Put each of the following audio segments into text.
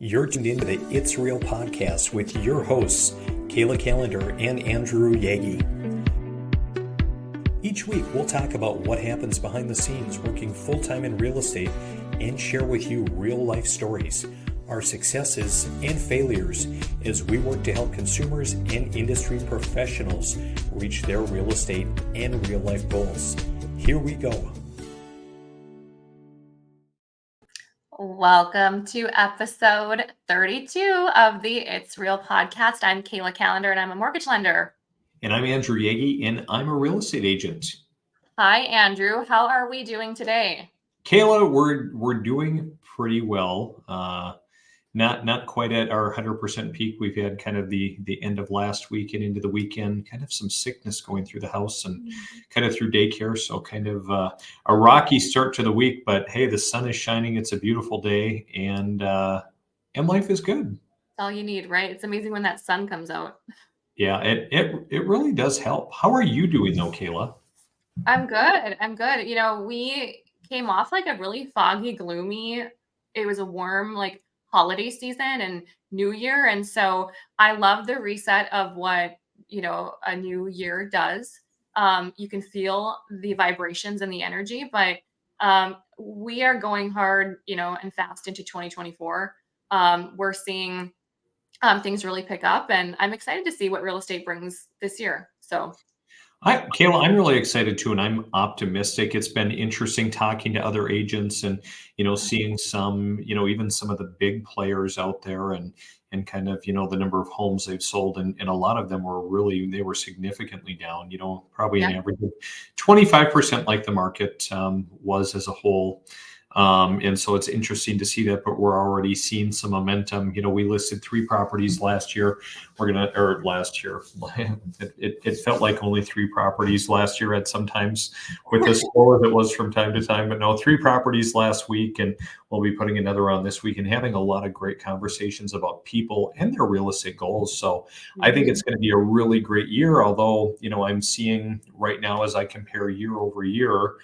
You're tuned into the It's Real podcast with your hosts, Kayla Calendar and Andrew Yagi. Each week, we'll talk about what happens behind the scenes working full-time in real estate and share with you real-life stories, our successes and failures as we work to help consumers and industry professionals reach their real estate and real-life goals. Here we go. Welcome to episode 32 of the It's Real podcast. I'm Kayla Calendar and I'm a mortgage lender. And I'm Andrew Yagi and I'm a real estate agent. Hi, Andrew. How are we doing today? Kayla, we're doing pretty well. Not quite at our 100% peak. We've had kind of the end of last week and into the weekend, kind of some sickness going through the house and kind of through daycare. So kind of a rocky start to the week, but hey, the sun is shining. It's a beautiful day and life is good. That's all you need, right? It's amazing when that sun comes out. Yeah, it really does help. How are you doing though, Kayla? I'm good. You know, we came off like a really foggy, gloomy, it was a warm, holiday season and New Year. And so I love the reset of what, a new year does. You can feel the vibrations and the energy, but we are going hard, and fast into 2024. We're seeing things really pick up, and I'm excited to see what real estate brings this year. So Kayla, I'm really excited too, and I'm optimistic. It's been interesting talking to other agents and, seeing some, even some of the big players out there and kind of, the number of homes they've sold. And a lot of them they were significantly down, probably an average of 25% like the market was as a whole. And so it's interesting to see that, but we're already seeing some momentum. We listed 3 properties last year. Last year, it felt like only 3 properties last year at sometimes with as slow as it was from time to time, but no, 3 properties last week. And we'll be putting another on this week and having a lot of great conversations about people and their real estate goals. So I think it's going to be a really great year. Although, I'm seeing right now as I compare year over year,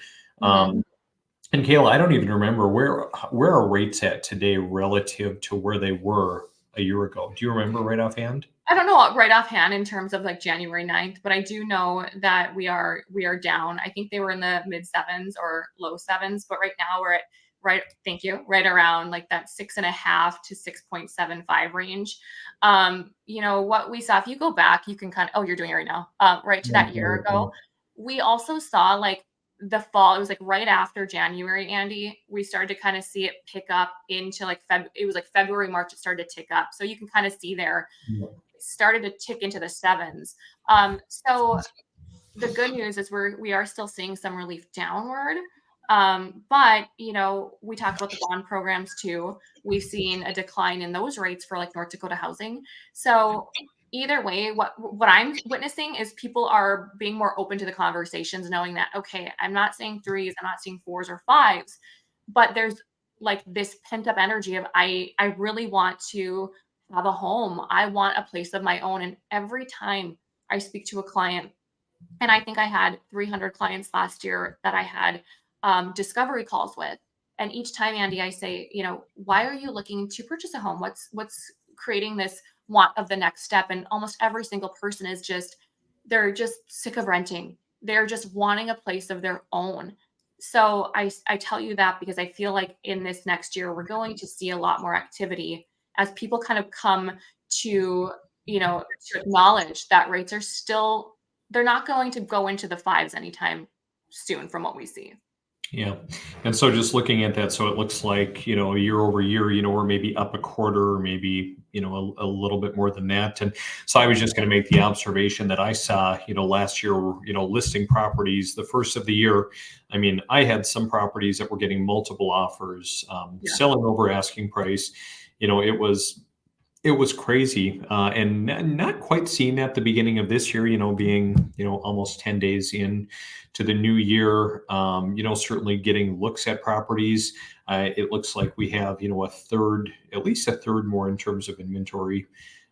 and Kayla, I don't even remember where are rates at today relative to where they were a year ago. Do you remember right offhand? I don't know right offhand in terms of January 9th, but I do know that we are down. I think they were in the mid 7s or low 7s, but right now we're at right around that 6.5 to 6.75 range. What we saw, if you go back, you can you're doing it right now, right to that year ago. We also saw the fall, it was right after January, Andy, we started to kind of see it pick up into it was February, March, it started to tick up. So you can kind of see there, it started to tick into the 7s. So the good news is we are still seeing some relief downward. But we talk about the bond programs too. We've seen a decline in those rates for North Dakota housing. So either way, what I'm witnessing is people are being more open to the conversations, knowing that, okay, I'm not saying 3s, I'm not saying 4s or 5s, but there's this pent up energy of, I really want to have a home. I want a place of my own. And every time I speak to a client, and I think I had 300 clients last year that I had discovery calls with. And each time, Andy, I say, why are you looking to purchase a home? What's creating this want of the next step? And almost every single person is they're just sick of renting. They're just wanting a place of their own. So I tell you that because I feel like in this next year, we're going to see a lot more activity as people kind of come to acknowledge that rates are they're not going to go into the 5s anytime soon from what we see. Yeah. And so just looking at that, so it looks like, year over year, we're maybe up a quarter or maybe, a little bit more than that. And so I was just going to make the observation that I saw, last year, listing properties, the first of the year. I mean, I had some properties that were getting multiple offers, selling over asking price. It was crazy and not quite seeing that at the beginning of this year, being, almost 10 days in to the new year, certainly getting looks at properties. It looks like we have, at least a third more in terms of inventory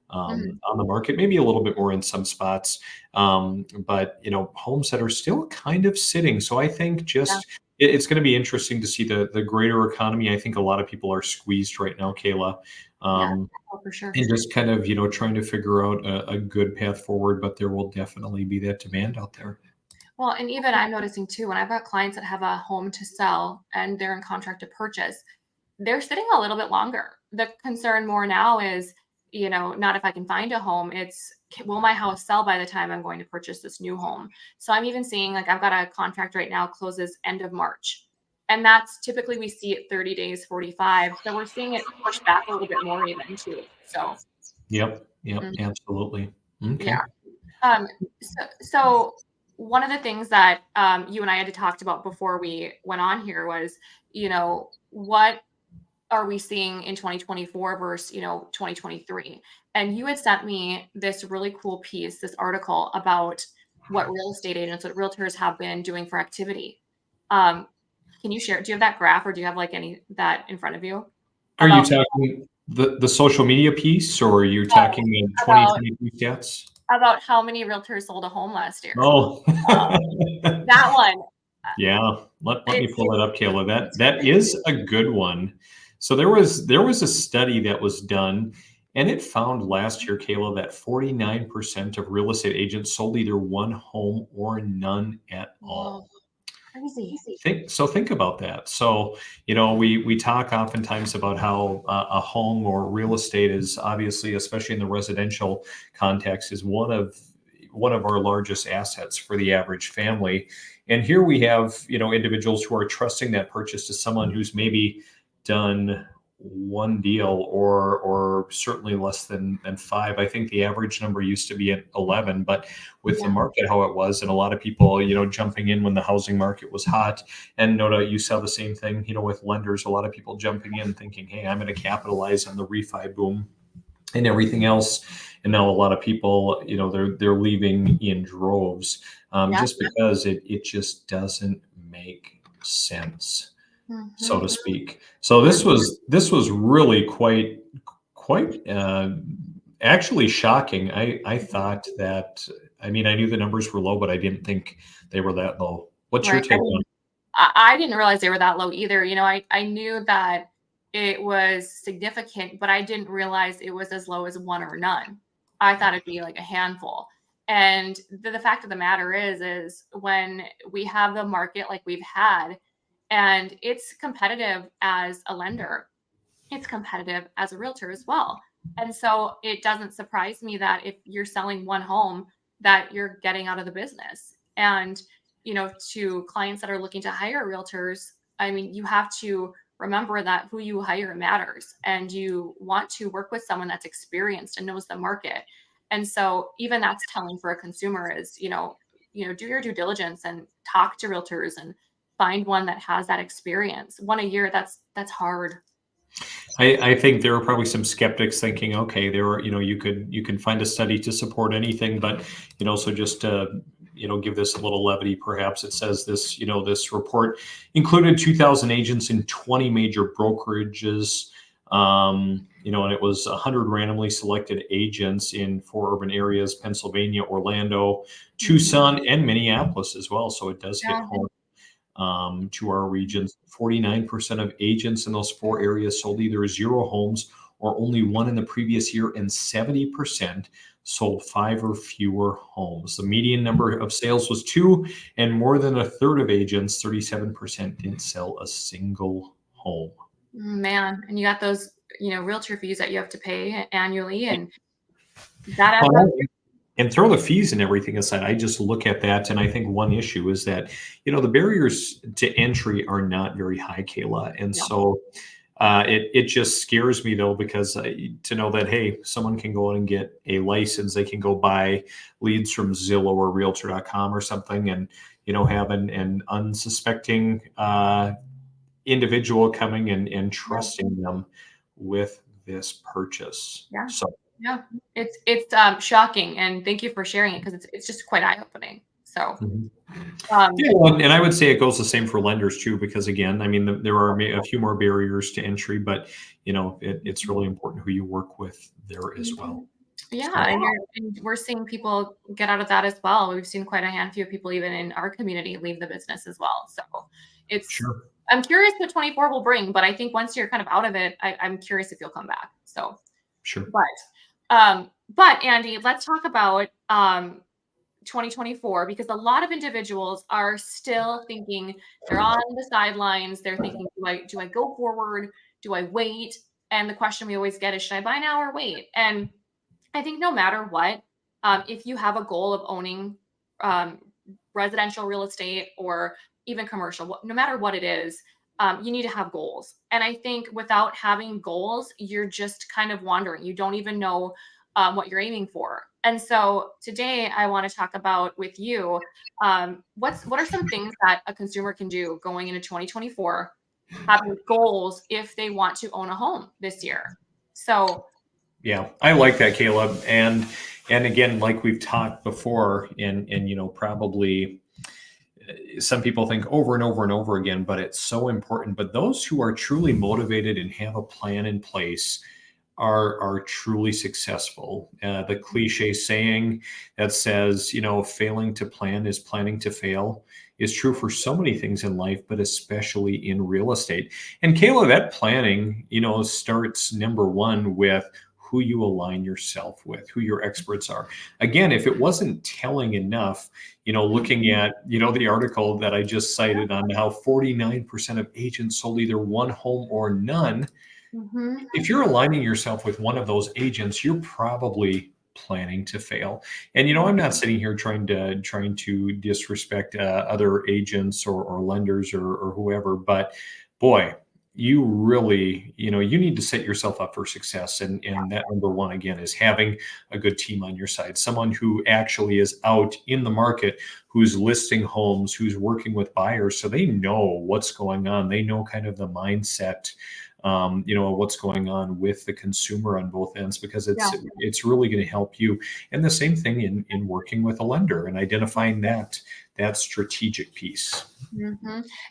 on the market, maybe a little bit more in some spots. But, homes that are still kind of sitting. So I think just it's going to be interesting to see the greater economy. I think a lot of people are squeezed right now, Kayla, Yeah, um, oh, for sure. and just kind of trying to figure out a good path forward. But there will definitely be that demand out there. Well, and even I'm noticing too, when I've got clients that have a home to sell and they're in contract to purchase, they're sitting a little bit longer. The concern more now is, not if I can find a home, it's will my house sell by the time I'm going to purchase this new home? So I'm even seeing like I've got a contract right now closes end of March. And that's typically we see it 30 days, 45. So we're seeing it push back a little bit more even too. So Yep, yep, mm, absolutely. yeah. Okay. So one of the things that you and I had to talk about before we went on here was, what are we seeing in 2024 versus 2023? And you had sent me this really cool piece, this article about what real estate agents, what realtors have been doing for activity. Um, can you share? Do you have that graph, or do you have like any that in front of you Are you about talking the social media piece, or are you uh, talking the about 2023 stats? how many realtors sold a home last year? Oh. Uh, that one, Yeah, let me it's pull that up, Kayla. it's That is crazy. a good one. So there was a study that was done, and it found last year, Kayla, that 49% of real estate agents sold either one home or none at Whoa, all. crazy. Think about that. So, we talk oftentimes about how a home or real estate is obviously, especially in the residential context, is one of our largest assets for the average family. And here we have, individuals who are trusting that purchase to someone who's maybe done one deal, or certainly less than five. I think the average number used to be at 11, but with the Yeah, market how it was, and a lot of people, jumping in when the housing market was hot. And no doubt you saw the same thing, with lenders, a lot of people jumping in thinking, hey, I'm going to capitalize on the refi boom and everything else. And now a lot of people, they're leaving in droves, yeah. just because it just doesn't make sense, so Mhm. to speak. So Yeah, this was really quite actually shocking. I thought that, I mean, I knew the numbers were low, but I didn't think they were that low. What's your right. take on? I didn't realize they were that low either. I knew that it was significant, but I didn't realize it was as low as one or none. I thought it'd be like a handful. And the fact of the matter is when we have the market like we've had, and it's competitive as a lender, it's competitive as a realtor as well. And so it doesn't surprise me that if you're selling one home, that you're getting out of the business. And, to clients that are looking to hire realtors, I mean, you have to remember that who you hire matters, and you want to work with someone that's experienced and knows the market. And so even that's telling for a consumer is, do your due diligence and talk to realtors and find one that has that experience. One a year, that's hard. I think there are probably some skeptics thinking, okay, there are, you can find a study to support anything, but, so just to, give this a little levity, perhaps it says this, this report included 2,000 agents in 20 major brokerages, and it was 100 randomly selected agents in four urban areas: Pennsylvania, Orlando, Mhm. Tucson, and Minneapolis as well. So it does hit Yeah. home, to our regions. 49% of agents in those four areas sold either zero homes or only one in the previous year, and 70% sold five or fewer homes. The median number of sales was two, and more than a third of agents, 37%, didn't sell a single home. Man, and you got those, realtor fees that you have to pay annually, and that adds up. Well, and throw the fees and everything aside, I just look at that and I think one issue is that, the barriers to entry are not very high, Kayla. And No. so, it just scares me though, because to know that, hey, someone can go in and get a license, they can go buy leads from Zillow or Realtor.com or something, and have an unsuspecting individual coming and Yeah. trusting them with this purchase. Yeah. So. Yeah. It's shocking, and thank you for sharing it because it's just quite eye-opening. So, Mhm. um, Yeah, well, and I would say it goes the same for lenders too, because again, I mean, there are a few more barriers to entry, but it's really important who you work with there as well. mhm. Yeah, So, and we're seeing people get out of that as well. We've seen quite a handful of people even in our community leave the business as well. So, it's, Sure. I'm curious what 24 will bring, but I think once you're kind of out of it, I'm curious if you'll come back. So, Sure. but Andy, let's talk about 2024, because a lot of individuals are still thinking, they're on the sidelines. They're thinking, do I go forward? Do I wait? And the question we always get is, should I buy now or wait? And I think no matter what, if you have a goal of owning um, residential real estate or even commercial, no matter what it is, you need to have goals. And I think without having goals, you're just kind of wandering. You don't even know what you're aiming for. And so today, I want to talk about with you, what are some things that a consumer can do going into 2024, having goals if they want to own a home this year. So Yeah, I like that, Caleb. And again, like we've talked before, and probably some people think over and over and over again, but it's so important. But those who are truly motivated and have a plan in place are truly successful. The cliche saying that says, failing to plan is planning to fail is true for so many things in life, but especially in real estate. And Kayla, that planning, starts number one with who you align yourself with, who your experts are. Again, if it wasn't telling enough, looking at, the article that I just cited on how 49% of agents sold either one home or none. mhm. If you're aligning yourself with one of those agents, you're probably planning to fail. And I'm not sitting here trying to disrespect other agents or lenders or whoever, but boy, you really, you need to set yourself up for success. And that number one again is having a good team on your side, someone who actually is out in the market, who's listing homes, who's working with buyers, so they know what's going on. They know kind of the mindset, what's going on with the consumer on both ends, because Yeah. it's really going to help you. And the same thing in working with a lender and identifying that strategic piece. Mhm.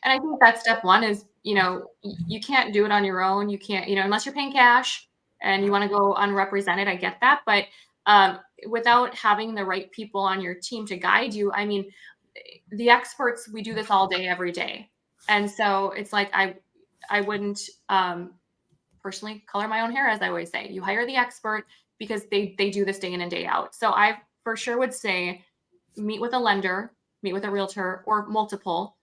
And I think that step one is, you can't do it on your own. You can't, unless you're paying cash and you want to go unrepresented. I get that. But without having the right people on your team to guide you, I mean, the experts, we do this all day, every day. And so it's like, I wouldn't personally color my own hair, as I always say. You hire the expert because they do this day in and day out. So I for sure would say, meet with a lender, meet with a realtor or multiple,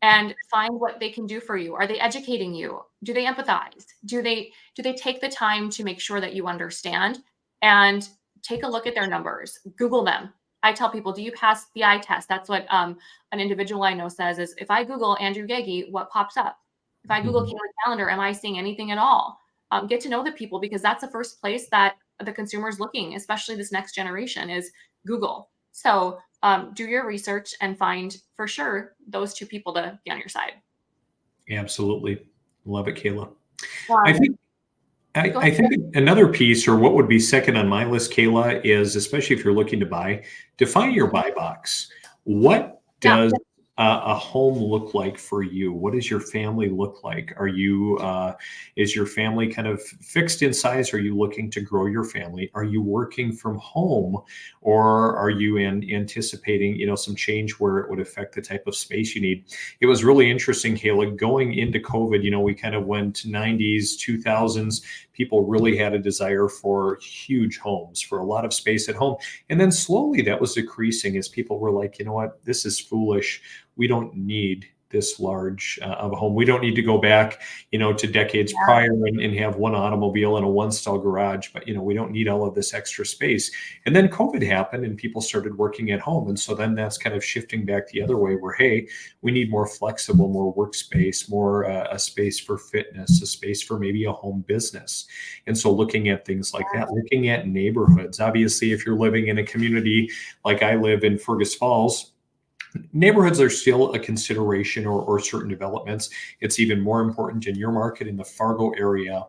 and find what they can do for you. Are they educating you? Do they empathize? Do they take the time to make sure that you understand, and take a look at their numbers? Google them. I tell people, do you pass the eye test? That's what an individual I know says is, if I Google Andrew Gagey, what pops up? If I Google Mhm. Kayla Calendar, am I seeing anything at all? Get to know the people, because that's the first place that the consumer is looking, especially this next generation, is Google. So do your research and find for sure those two people to be on your side. Absolutely. Love it, Kayla. I Um, think I, Go I ahead. think another piece, or what would be second on my list, Kayla, is especially if you're looking to buy, define your buy box. What Yeah. does a home look like for you? What does your family look like? Is your family kind of fixed in size? Are you looking to grow your family? Are you working from home, or are you anticipating, some change where it would affect the type of space you need? It was really interesting, Kayla, going into COVID. We kind of went 90s, 2000s. People really had a desire for huge homes, for a lot of space at home. And then slowly that was decreasing as people were like, you know what, this is foolish. We don't need this large of a home. We don't need to go back, to decades Yeah. prior and have one automobile and a one stall garage, but, we don't need all of this extra space. And then COVID happened and people started working at home. And so then that's kind of shifting back the other way where, hey, we need more flexible, more workspace, more a space for fitness, a space for maybe a home business. And so looking at things like that, looking at neighborhoods, obviously, if you're living in a community like I live in Fergus Falls, neighborhoods are still a consideration, or certain developments. It's even more important in your market in the Fargo area.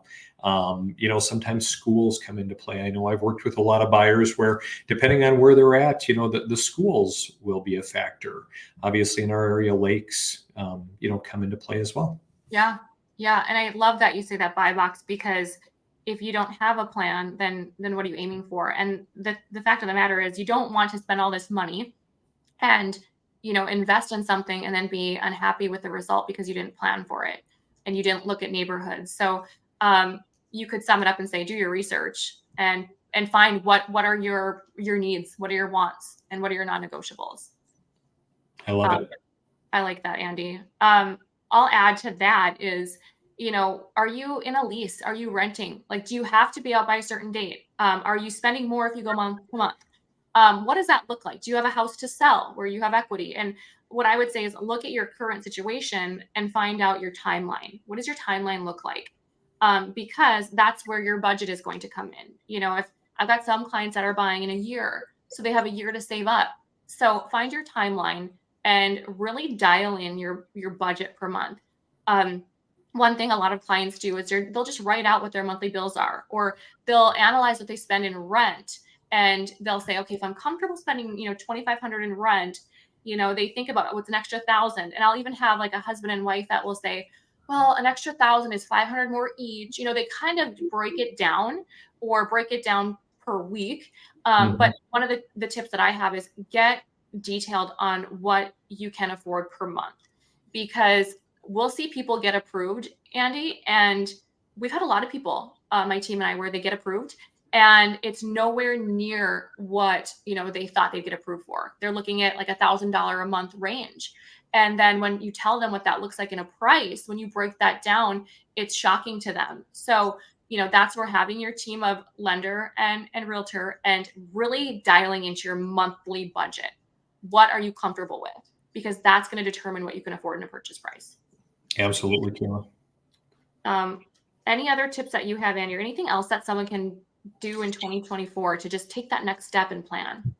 Sometimes schools come into play. I know I've worked with a lot of buyers where, depending on where they're at, the schools will be a factor. Obviously, in our area, lakes, come into play as well. Yeah. Yeah. And I love that you say that buy box, because if you don't have a plan, then what are you aiming for? And the fact of the matter is, you don't want to spend all this money and invest in something and then be unhappy with the result because you didn't plan for it and you didn't look at neighborhoods. So you could sum it up and say, do your research and find what are your needs, what are your wants, and what are your non-negotiables. I love Um, it. I like that, Andy. I'll add to that is, are you in a lease? Are you renting? Like, do you have to be out by a certain date? Are you spending more if you go month to month? What does that look like? Do you have a house to sell where you have equity? And what I would say is look at your current situation and find out your timeline. What does your timeline look like? Because that's where your budget is going to come in. If I've got some clients that are buying in a year, so they have a year to save up. So find your timeline and really dial in your budget per month. Um, One thing a lot of clients do is they'll just write out what their monthly bills are, or they'll analyze what they spend in rent, and they'll say, okay, if I'm comfortable spending 2,500 in rent, they think about what's an extra 1,000. And I'll even have like a husband and wife that will say, well, an extra 1,000 is 500 more each. They kind of break it down or break it down per week. Mhm. But one of the tips that I have is get detailed on what you can afford per month, because we'll see people get approved, Andy, and we've had a lot of people, my team and I, where they get approved and it's nowhere near what they thought they'd get approved for. They're looking at like $1,000 a month range, and then when you tell them what that looks like in a price, when you break that down, it's shocking to them. So that's where having your team of lender and realtor and really dialing into your monthly budget. What are you comfortable with? Because that's going to determine what you can afford in a purchase price. Absolutely, Kayla. Um, any other tips that you have, Andy, or anything else that someone can do in 2024 to just take that next step and plan?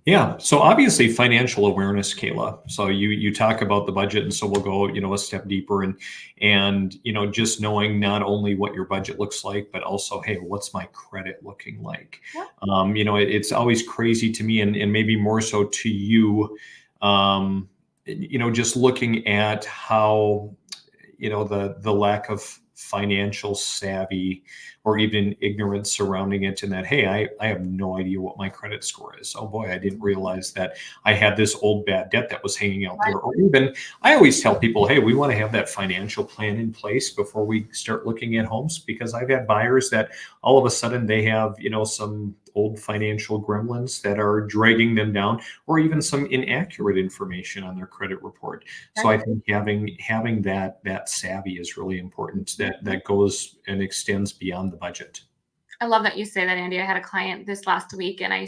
Yeah. So obviously financial awareness, Kayla. So you talk about the budget, and so we'll go, a step deeper, and just knowing not only what your budget looks like, but also, hey, what's my credit looking like? Yeah. It's always crazy to me, and maybe more so to you, just looking at how, the lack of financial savvy or even ignorance surrounding it, and that, hey, I have no idea what my credit score is. Oh boy, I didn't realize that I had this old bad debt that was hanging out Right. there. Or even, I always tell people, hey, we want to have that financial plan in place before we start looking at homes, because I've had buyers that all of a sudden they have some old financial gremlins that are dragging them down, or even some inaccurate information on their credit report. So Right. I think having that savvy is really important. That goes and extends beyond the budget. I love that you say that, Andy. I had a client this last week and I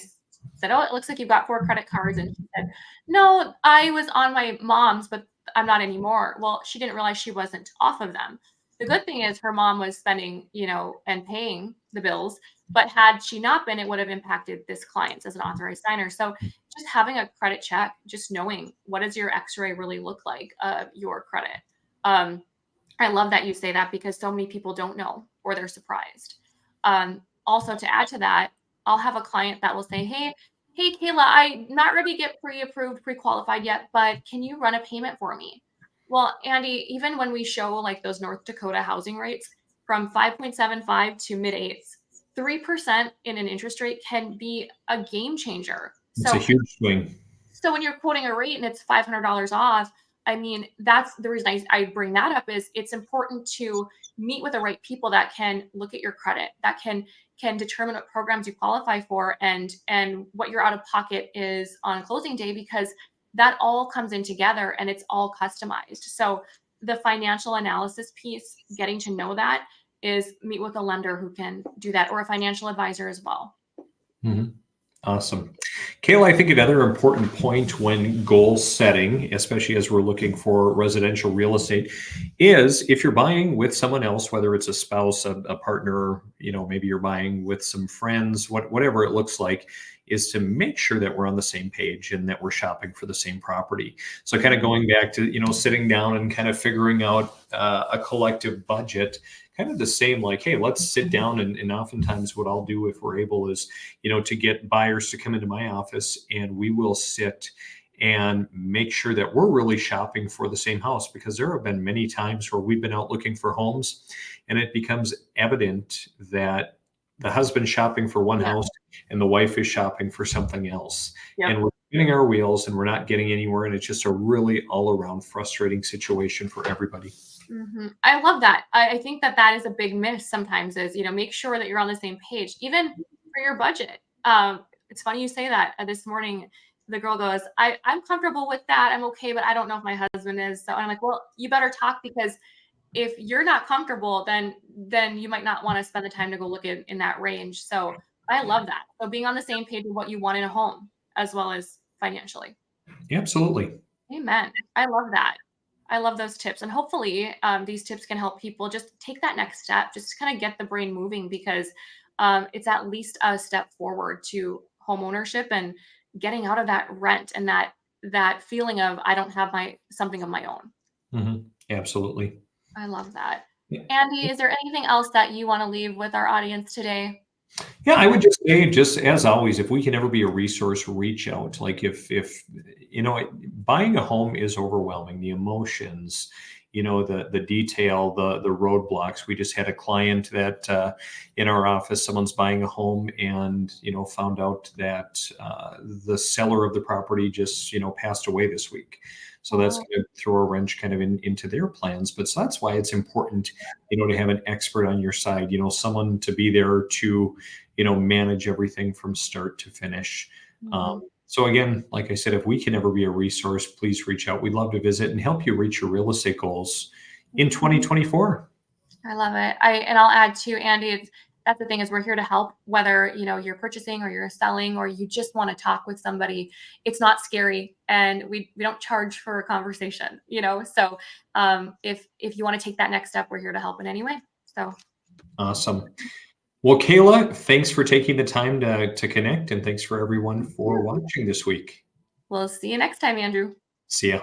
said, oh, it looks like you've got 4 credit cards. And she said, no, I was on my mom's, but I'm not anymore. Well, she didn't realize she wasn't off of them. The good thing is her mom was spending, and paying the bills. But had she not been, it would have impacted this client as an authorized signer. So just having a credit check, just knowing what does your x-ray really look like of your credit. Um, I love that you say that because so many people don't know or they're surprised. Also, to add to that, I'll have a client that will say, hey, Kayla, I'm not ready to get pre-approved, pre-qualified yet, but can you run a payment for me? Well, Andy, even when we show like those North Dakota housing rates from 5.75 to mid eights, 3% in an interest rate can be a game changer. It's a huge swing. So when you're quoting a rate and it's $500 off, I mean, that's the reason I bring that up is it's important to meet with the right people that can look at your credit, that can determine what programs you qualify for and what your out of pocket is on closing day, because that all comes in together and it's all customized. So the financial analysis piece, getting to know that, is meet with a lender who can do that, or a financial advisor as well. Mhm. Awesome. Kayla, I think another important point when goal setting, especially as we're looking for residential real estate, is if you're buying with someone else, whether it's a spouse, a partner, maybe you're buying with some friends, whatever it looks like, is to make sure that we're on the same page and that we're shopping for the same property. So kind of going back to, sitting down and kind of figuring out a collective budget, kind of the same, like, hey, let's sit down, and oftentimes what I'll do if we're able is, to get buyers to come into my office, and we will sit and make sure that we're really shopping for the same house, because there have been many times where we've been out looking for homes and it becomes evident that the husband's shopping for one Yeah. house and the wife is shopping for something else. Yep. And we're spinning our wheels and we're not getting anywhere. And it's just a really all around frustrating situation for everybody. I love that. I think that that is a big miss sometimes is, make sure that you're on the same page, even for your budget. It's funny you say that. This morning, the girl goes, I'm comfortable with that. I'm okay, but I don't know if my husband is. So I'm like, well, you better talk because if you're not comfortable, then you might not want to spend the time to go look in that range. So I love that. So being on the same page with what you want in a home as well as financially. Absolutely. Amen. I love that. I love those tips. And hopefully, these tips can help people just take that next step, just to kind of get the brain moving because it's at least a step forward to home ownership and getting out of that rent and that feeling of I don't have my something of my own. Absolutely. I love that. Yeah. Andy, is there anything else that you want to leave with our audience today? Yeah, I would just say, just as always, if we can ever be a resource, reach out. Like if buying a home is overwhelming, the emotions, the detail, the roadblocks. We just had a client that in our office, someone's buying a home, and found out that the seller of the property just passed away this week. So that's Oh, going to throw a wrench kind of into their plans. But so that's why it's important, to have an expert on your side. Someone to be there to manage everything from start to finish. mhm. So again, like I said, if we can ever be a resource, please reach out. We'd love to visit and help you reach your real estate goals in 2024. I love it. And I'll add too, Andy, that's the thing is we're here to help whether, you're purchasing or you're selling or you just want to talk with somebody. It's not scary and we don't charge for a conversation, So if you want to take that next step, we're here to help in any way. So Awesome. Well, Kayla, thanks for taking the time to connect, and thanks for everyone for yeah. watching this week. We'll see you next time, Andrew. See ya.